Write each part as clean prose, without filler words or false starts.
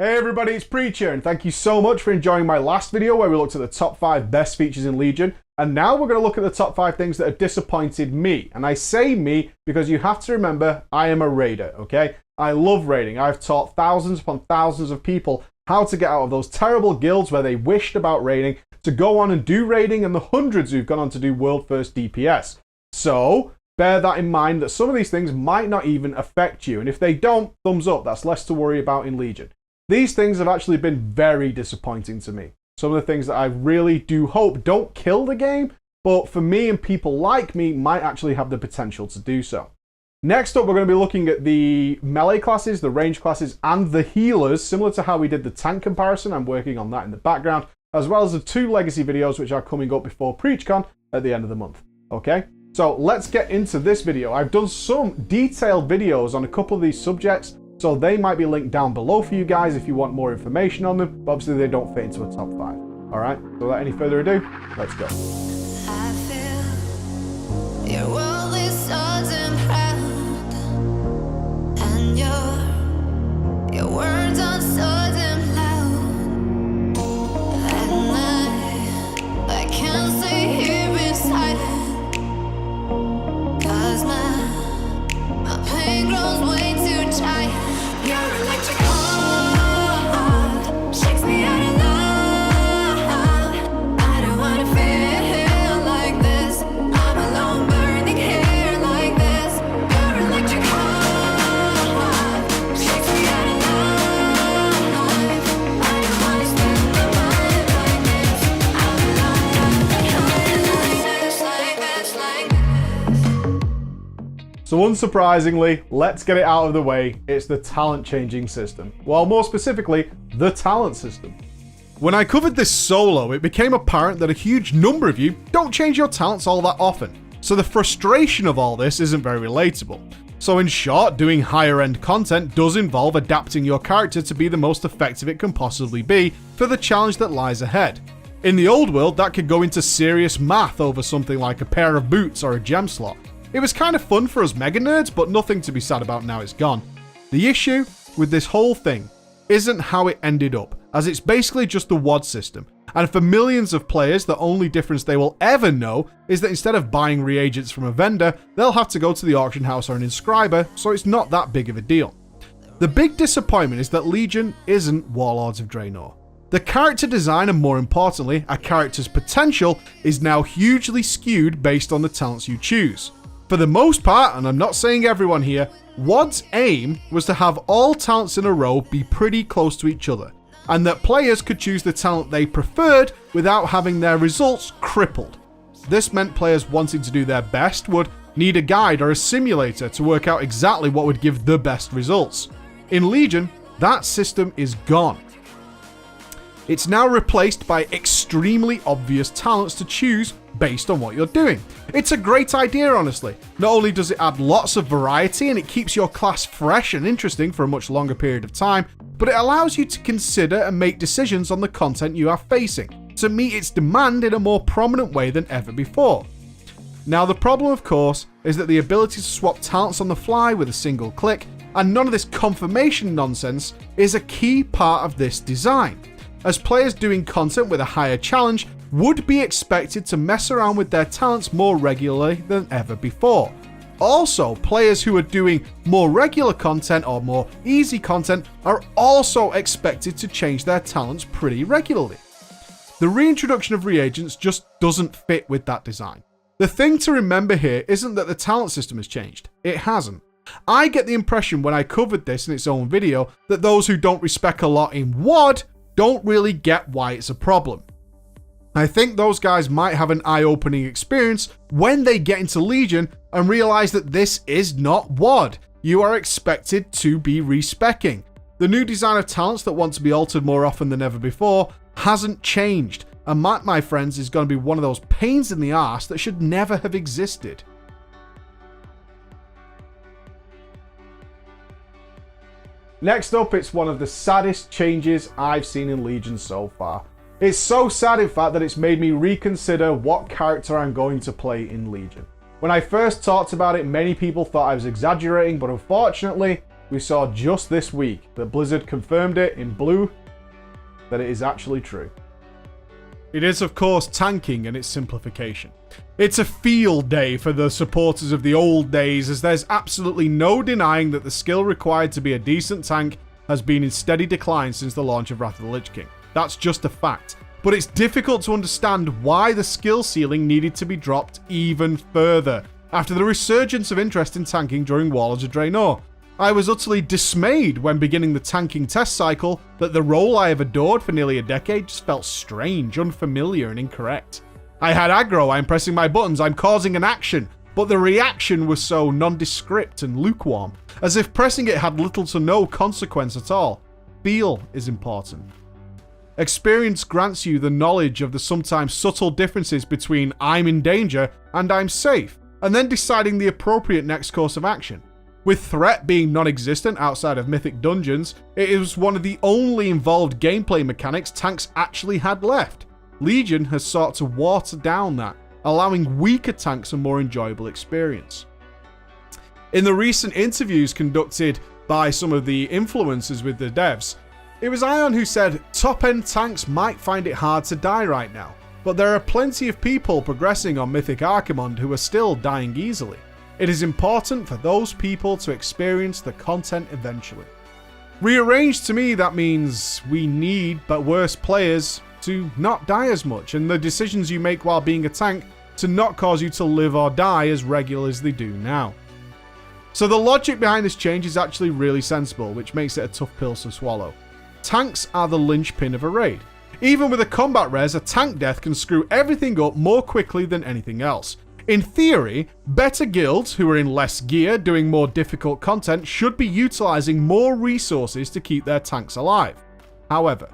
Hey everybody, it's Preacher, and thank you so much for enjoying my last video where we looked at the top 5 best features in Legion. And now we're going to look at the top 5 things that have disappointed me. And I say me because you have to remember, I am a raider, okay? I love raiding. I've taught thousands upon thousands of people how to get out of those terrible guilds where they wished about raiding, to go on and do raiding, and the hundreds who've gone on to do world first DPS. So bear that in mind, that some of these things might not even affect you. And if they don't, thumbs up, that's less to worry about in Legion. These things have actually been very disappointing to me. Some of the things that I really do hope don't kill the game, but for me and people like me might actually have the potential to do so. Next up, we're going to be looking at the melee classes, the range classes, and the healers, similar to how we did the tank comparison. I'm working on that in the background, as well as the 2 legacy videos which are coming up before PreachCon at the end of the month. Okay, so let's get into this video. I've done some detailed videos on a couple of these subjects, so they might be linked down below for you guys if you want more information on them, but obviously they don't fit into a top 5. Alright, so without any further ado, let's go. I feel your world is sudden proud, and your words are sudden loud, and I can't stay here in silence, 'cause my pain grows way too giant. Your electric heart shakes me out of love. I don't wanna feel like this. I'm alone burning here like this. Your electric heart shakes me out of love. I don't wanna spend my mind like this. I'm alone burning like this. So unsurprisingly, let's get it out of the way, it's the talent changing system. Well, more specifically, the talent system. When I covered this solo, it became apparent that a huge number of you don't change your talents all that often. So the frustration of all this isn't very relatable. So in short, doing higher end content does involve adapting your character to be the most effective it can possibly be for the challenge that lies ahead. In the old world, that could go into serious math over something like a pair of boots or a gem slot. It was kind of fun for us mega nerds, but nothing to be sad about now it's gone. The issue with this whole thing isn't how it ended up, as it's basically just the WOD system. And for millions of players, the only difference they will ever know is that instead of buying reagents from a vendor, they'll have to go to the auction house or an inscriber, so it's not that big of a deal. The big disappointment is that Legion isn't Warlords of Draenor. The character design, and more importantly, a character's potential, is now hugely skewed based on the talents you choose. For the most part, and I'm not saying everyone here, WOD's aim was to have all talents in a row be pretty close to each other, and that players could choose the talent they preferred without having their results crippled. This meant players wanting to do their best would need a guide or a simulator to work out exactly what would give the best results. In Legion, that system is gone. It's now replaced by extremely obvious talents to choose based on what you're doing. It's a great idea, honestly. Not only does it add lots of variety and it keeps your class fresh and interesting for a much longer period of time, but it allows you to consider and make decisions on the content you are facing to meet its demand in a more prominent way than ever before. Now, the problem, of course, is that the ability to swap talents on the fly with a single click, and none of this confirmation nonsense, is a key part of this design, as players doing content with a higher challenge would be expected to mess around with their talents more regularly than ever before. Also, players who are doing more regular content or more easy content are also expected to change their talents pretty regularly. The reintroduction of reagents just doesn't fit with that design. The thing to remember here isn't that the talent system has changed. It hasn't. I get the impression when I covered this in its own video that those who don't respec a lot in WOD don't really get why it's a problem. I think those guys might have an eye-opening experience when they get into Legion and realize that this is not WOD. You are expected to be respecking. The new design of talents that want to be altered more often than ever before hasn't changed, and that, my friends, is going to be one of those pains in the arse that should never have existed. Next up, it's one of the saddest changes I've seen in Legion so far. It's so sad, in fact, that it's made me reconsider what character I'm going to play in Legion. When I first talked about it, many people thought I was exaggerating, but unfortunately, we saw just this week that Blizzard confirmed it in blue that it is actually true. It is, of course, tanking and its simplification. It's a field day for the supporters of the old days, as there's absolutely no denying that the skill required to be a decent tank has been in steady decline since the launch of Wrath of the Lich King. That's just a fact. But it's difficult to understand why the skill ceiling needed to be dropped even further after the resurgence of interest in tanking during Warlords of Draenor. I was utterly dismayed when beginning the tanking test cycle that the role I have adored for nearly a decade just felt strange, unfamiliar, and incorrect. I had aggro, I'm pressing my buttons, I'm causing an action, but the reaction was so nondescript and lukewarm, as if pressing it had little to no consequence at all. Feel is important. Experience grants you the knowledge of the sometimes subtle differences between I'm in danger and I'm safe, and then deciding the appropriate next course of action. With threat being non-existent outside of Mythic Dungeons, it is one of the only involved gameplay mechanics tanks actually had left. Legion has sought to water down that, allowing weaker tanks a more enjoyable experience. In the recent interviews conducted by some of the influencers with the devs, it was Ion who said top-end tanks might find it hard to die right now, but there are plenty of people progressing on Mythic Archimonde who are still dying easily. It is important for those people to experience the content eventually. Rearranged to me, that means we need but worse players to not die as much, and the decisions you make while being a tank to not cause you to live or die as regularly as they do now. So the logic behind this change is actually really sensible, which makes it a tough pill to swallow. Tanks are the linchpin of a raid. Even with a combat res, a tank death can screw everything up more quickly than anything else. In theory, better guilds who are in less gear doing more difficult content should be utilizing more resources to keep their tanks alive. However,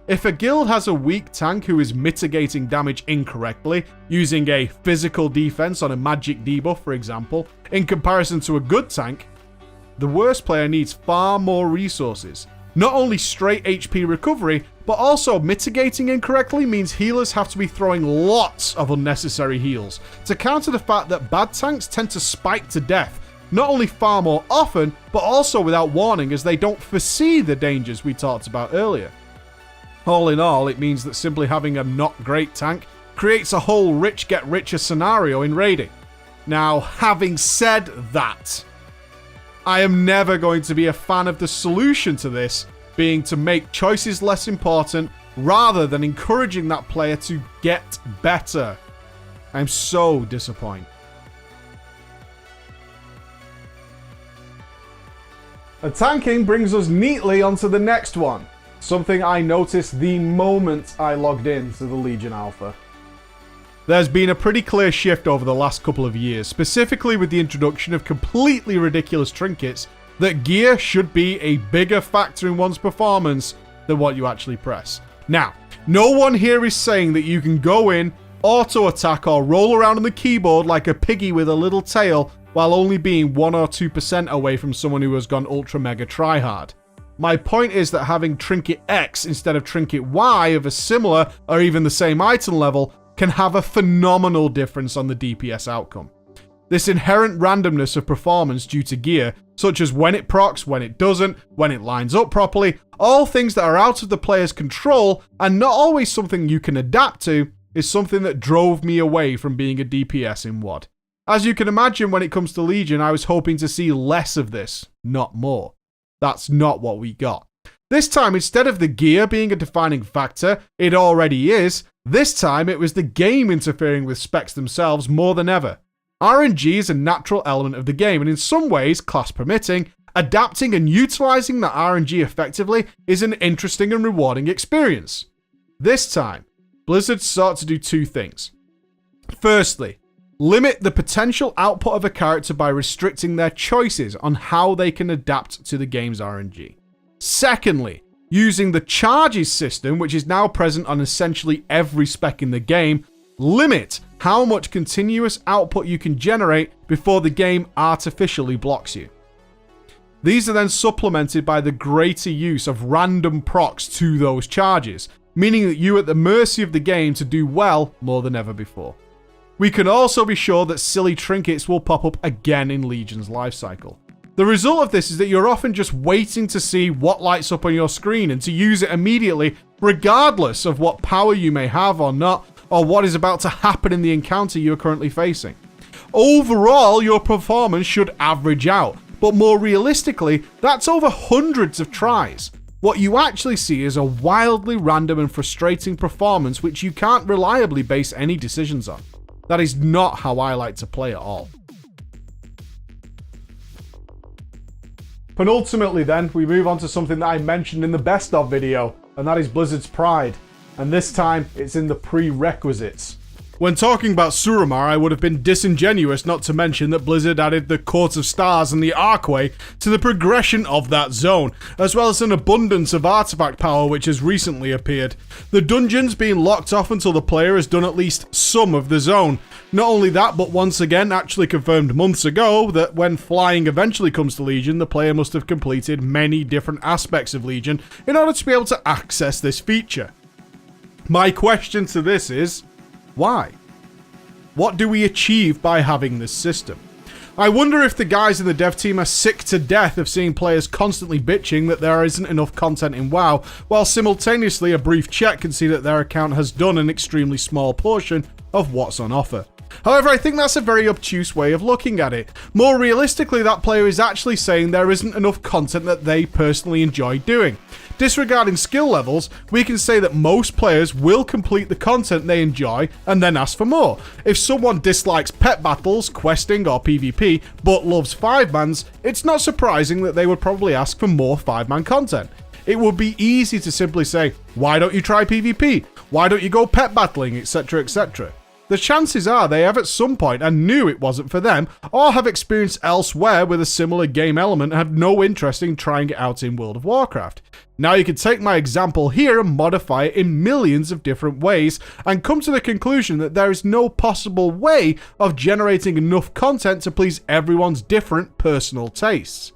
if a guild has a weak tank who is mitigating damage incorrectly, using a physical defense on a magic debuff for example, in comparison to a good tank, the worst player needs far more resources. Not only straight HP recovery, but also mitigating incorrectly means healers have to be throwing lots of unnecessary heals to counter the fact that bad tanks tend to spike to death, not only far more often, but also without warning as they don't foresee the dangers we talked about earlier. All in all, it means that simply having a not great tank creates a whole rich get richer scenario in raiding. Now, having said that, I am never going to be a fan of the solution to this being to make choices less important rather than encouraging that player to get better. I'm so disappointed. And tanking brings us neatly onto the next one. Something I noticed the moment I logged in to the Legion Alpha. There's been a pretty clear shift over the last couple of years, specifically with the introduction of completely ridiculous trinkets, that gear should be a bigger factor in one's performance than what you actually press. Now, no one here is saying that you can go in, auto-attack or roll around on the keyboard like a piggy with a little tail while only being 1 or 2% away from someone who has gone ultra mega tryhard. My point is that having Trinket X instead of Trinket Y of a similar or even the same item level can have a phenomenal difference on the DPS outcome. This inherent randomness of performance due to gear, such as when it procs, when it doesn't, when it lines up properly, all things that are out of the player's control and not always something you can adapt to, is something that drove me away from being a DPS in WoD. As you can imagine, when it comes to Legion, I was hoping to see less of this, not more. That's not what we got. This time, instead of the gear being a defining factor, it already is, this time it was the game interfering with specs themselves more than ever. RNG is a natural element of the game, and in some ways, class permitting, adapting and utilizing that RNG effectively is an interesting and rewarding experience. This time, Blizzard sought to do two things. Firstly, limit the potential output of a character by restricting their choices on how they can adapt to the game's RNG. Secondly, using the charges system, which is now present on essentially every spec in the game, limit how much continuous output you can generate before the game artificially blocks you. These are then supplemented by the greater use of random procs to those charges, meaning that you're at the mercy of the game to do well more than ever before. We can also be sure that silly trinkets will pop up again in Legion's lifecycle. The result of this is that you're often just waiting to see what lights up on your screen and to use it immediately, regardless of what power you may have or not, or what is about to happen in the encounter you're currently facing. Overall, your performance should average out, but more realistically, that's over hundreds of tries. What you actually see is a wildly random and frustrating performance which you can't reliably base any decisions on. That is not how I like to play at all. Penultimately then, we move on to something that I mentioned in the best of video, and that is Blizzard's pride. And this time, it's in the prerequisites. When talking about Suramar, I would have been disingenuous not to mention that Blizzard added the Court of Stars and the Archway to the progression of that zone, as well as an abundance of artifact power which has recently appeared. The dungeons being locked off until the player has done at least some of the zone. Not only that, but once again, actually confirmed months ago, that when flying eventually comes to Legion, the player must have completed many different aspects of Legion in order to be able to access this feature. My question to this is, why? What do we achieve by having this system? I wonder if the guys in the dev team are sick to death of seeing players constantly bitching that there isn't enough content in WoW, while simultaneously a brief check can see that their account has done an extremely small portion of what's on offer. However, I think that's a very obtuse way of looking at it. More realistically, that player is actually saying there isn't enough content that they personally enjoy doing. Disregarding skill levels, we can say that most players will complete the content they enjoy and then ask for more. If someone dislikes pet battles, questing, or PvP, but loves 5-mans, it's not surprising that they would probably ask for more 5-man content. It would be easy to simply say, why don't you try PvP? Why don't you go pet battling, etc, etc. The chances are they have at some point and knew it wasn't for them, or have experienced elsewhere with a similar game element and have no interest in trying it out in World of Warcraft. Now you can take my example here and modify it in millions of different ways and come to the conclusion that there is no possible way of generating enough content to please everyone's different personal tastes.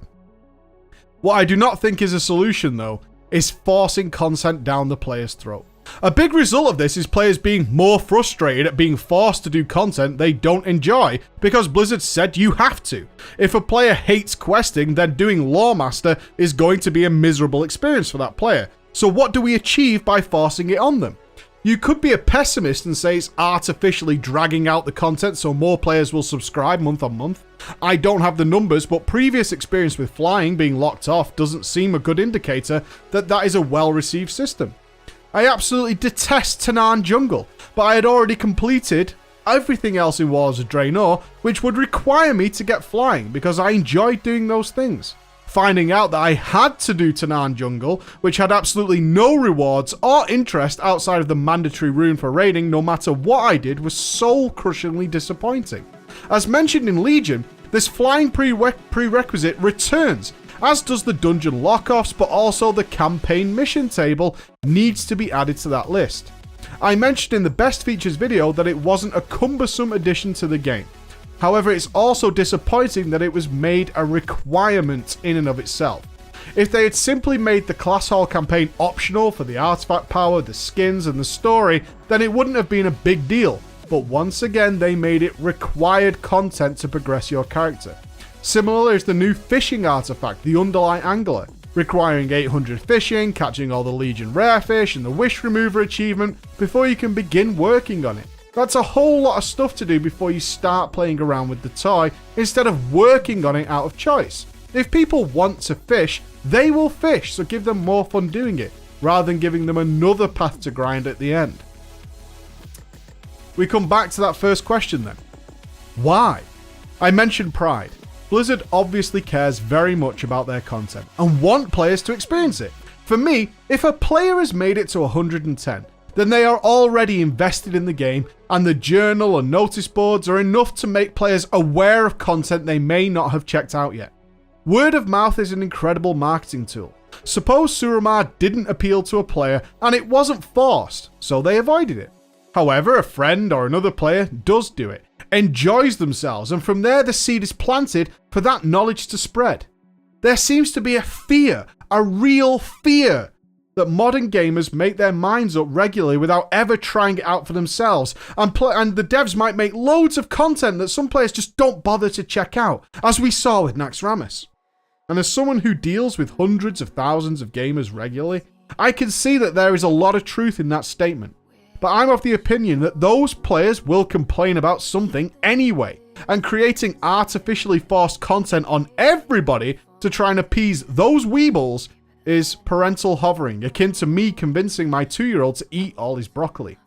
What I do not think is a solution though, is forcing content down the player's throat. A big result of this is players being more frustrated at being forced to do content they don't enjoy because Blizzard said you have to. If a player hates questing, then doing Loremaster is going to be a miserable experience for that player. So what do we achieve by forcing it on them? You could be a pessimist and say it's artificially dragging out the content so more players will subscribe month on month. I don't have the numbers, but previous experience with flying being locked off doesn't seem a good indicator that that is a well-received system. I absolutely detest Tanaan Jungle, but I had already completed everything else in Wars of Draenor, which would require me to get flying because I enjoyed doing those things. Finding out that I had to do Tanaan Jungle, which had absolutely no rewards or interest outside of the mandatory rune for raiding no matter what I did, was soul-crushingly disappointing. As mentioned in Legion, this flying prerequisite returns, as does the dungeon lockoffs, but also the campaign mission table needs to be added to that list. I mentioned in the best features video that it wasn't a cumbersome addition to the game. However, it's also disappointing that it was made a requirement in and of itself. If they had simply made the Class Hall campaign optional for the artifact power, the skins, and the story, then it wouldn't have been a big deal. But once again, they made it required content to progress your character. Similar is the new fishing artifact, the Underlight Angler, requiring 800 fishing, catching all the Legion rare fish, and the Wish Remover achievement before you can begin working on it. That's a whole lot of stuff to do before you start playing around with the toy, instead of working on it out of choice. If people want to fish, they will fish, so give them more fun doing it, rather than giving them another path to grind at the end. We come back to that first question then. Why? I mentioned pride. Blizzard obviously cares very much about their content and want players to experience it. For me, if a player has made it to 110, then they are already invested in the game, and the journal and notice boards are enough to make players aware of content they may not have checked out yet. Word of mouth is an incredible marketing tool. Suppose Suramar didn't appeal to a player and it wasn't forced, so they avoided it. However, a friend or another player does do it, enjoys themselves, and from there the seed is planted for that knowledge to spread. There seems to be a fear, a real fear, that modern gamers make their minds up regularly without ever trying it out for themselves, and the devs might make loads of content that some players just don't bother to check out, as we saw with Naxxramas. And as someone who deals with hundreds of thousands of gamers regularly, I can see that there is a lot of truth in that statement. But I'm of the opinion that those players will complain about something anyway, and creating artificially forced content on everybody to try and appease those weebles is parental hovering, akin to me convincing my 2-year-old to eat all his broccoli.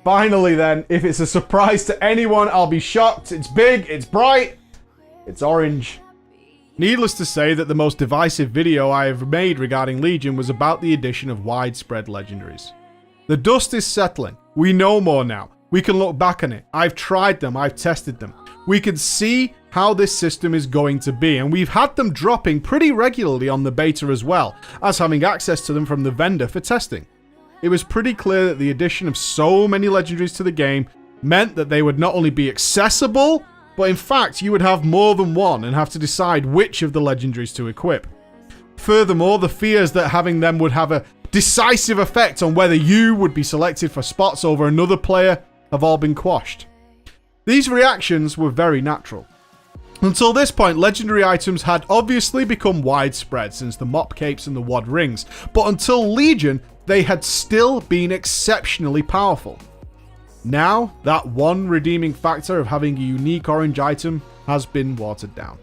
Finally then, if it's a surprise to anyone, I'll be shocked. It's big, it's bright, it's orange. Needless to say that the most divisive video I have made regarding Legion was about the addition of widespread legendaries. The dust is settling. We know more now. We can look back on it. I've tried them, I've tested them. We can see how this system is going to be, and we've had them dropping pretty regularly on the beta as well, as having access to them from the vendor for testing. It was pretty clear that the addition of so many legendaries to the game meant that they would not only be accessible, but in fact you would have more than one and have to decide which of the legendaries to equip. Furthermore, the fears that having them would have a decisive effect on whether you would be selected for spots over another player have all been quashed. These reactions were very natural. Until this point, legendary items had obviously become widespread since the mop capes and the wad rings, but until Legion, they had still been exceptionally powerful. Now, that one redeeming factor of having a unique orange item has been watered down.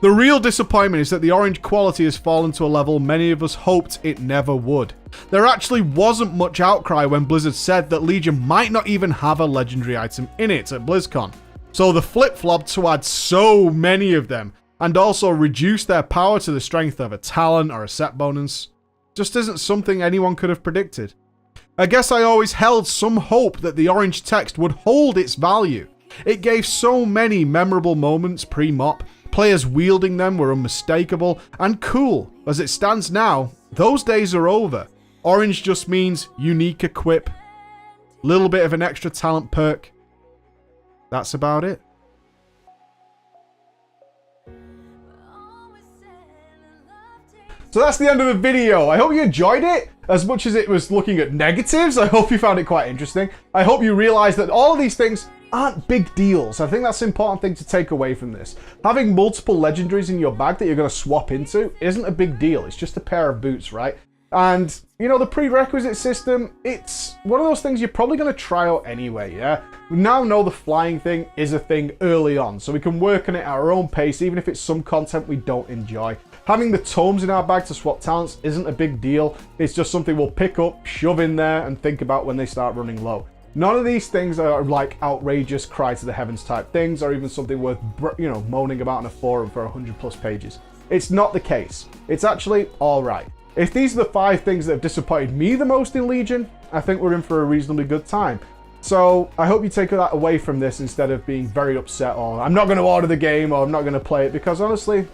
The real disappointment is that the orange quality has fallen to a level many of us hoped it never would. There actually wasn't much outcry when Blizzard said that Legion might not even have a legendary item in it at BlizzCon. So the flip-flop to add so many of them, and also reduce their power to the strength of a talent or a set bonus, just isn't something anyone could have predicted. I guess I always held some hope that the orange text would hold its value. It gave so many memorable moments pre-mop, players wielding them were unmistakable and cool. As it stands now, those days are over. Orange just means unique equip, little bit of an extra talent perk. That's about it. So that's the end of the video. I hope you enjoyed it. As much as it was looking at negatives, I hope you found it quite interesting. I hope you realize that all of these things aren't big deals. I think that's an important thing to take away from this. Having multiple legendaries in your bag that you're going to swap into isn't a big deal. It's just a pair of boots, right? And, you know, the prerequisite system, it's one of those things you're probably going to try out anyway, yeah? We now know the flying thing is a thing early on, so we can work on it at our own pace, even if it's some content we don't enjoy. Having the tomes in our bag to swap talents isn't a big deal. It's just something we'll pick up, shove in there, and think about when they start running low. None of these things are like outrageous cry to the heavens type things, or even something worth, you know, moaning about in a forum for 100+ pages. It's not the case. It's actually all right. If these are the 5 things that have disappointed me the most in Legion, I think we're in for a reasonably good time. So I hope you take that away from this instead of being very upset or I'm not going to order the game or I'm not going to play it, because honestly,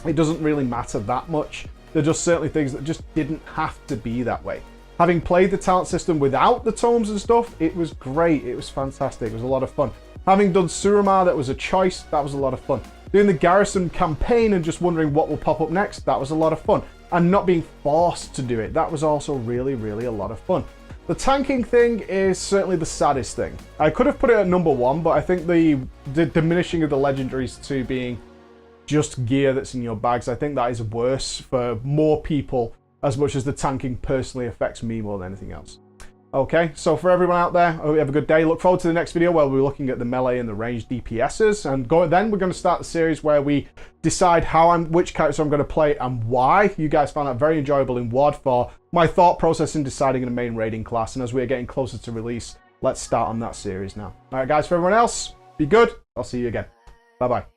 it doesn't really matter that much. They're just certainly things that just didn't have to be that way. Having played the talent system without the tomes and stuff, it was great. It was fantastic. It was a lot of fun. Having done Suramar, that was a choice. That was a lot of fun. Doing the Garrison campaign and just wondering what will pop up next, that was a lot of fun. And not being forced to do it, that was also really, really a lot of fun. The tanking thing is certainly the saddest thing. I could have put it at number 1, but I think the diminishing of the legendaries to being just gear that's in your bags, I think that is worse for more people, as much as the tanking personally affects me more than anything else. Okay, so for everyone out there, I hope you have a good day. Look forward to the next video where we're looking at the melee and the ranged DPSs, and then we're going to start the series where we decide which character I'm going to play and why. You guys found that very enjoyable in WoD for my thought process in deciding in a main raiding class, and as we're getting closer to release, let's start on that series now. Alright guys, for everyone else, be good. I'll see you again. Bye bye.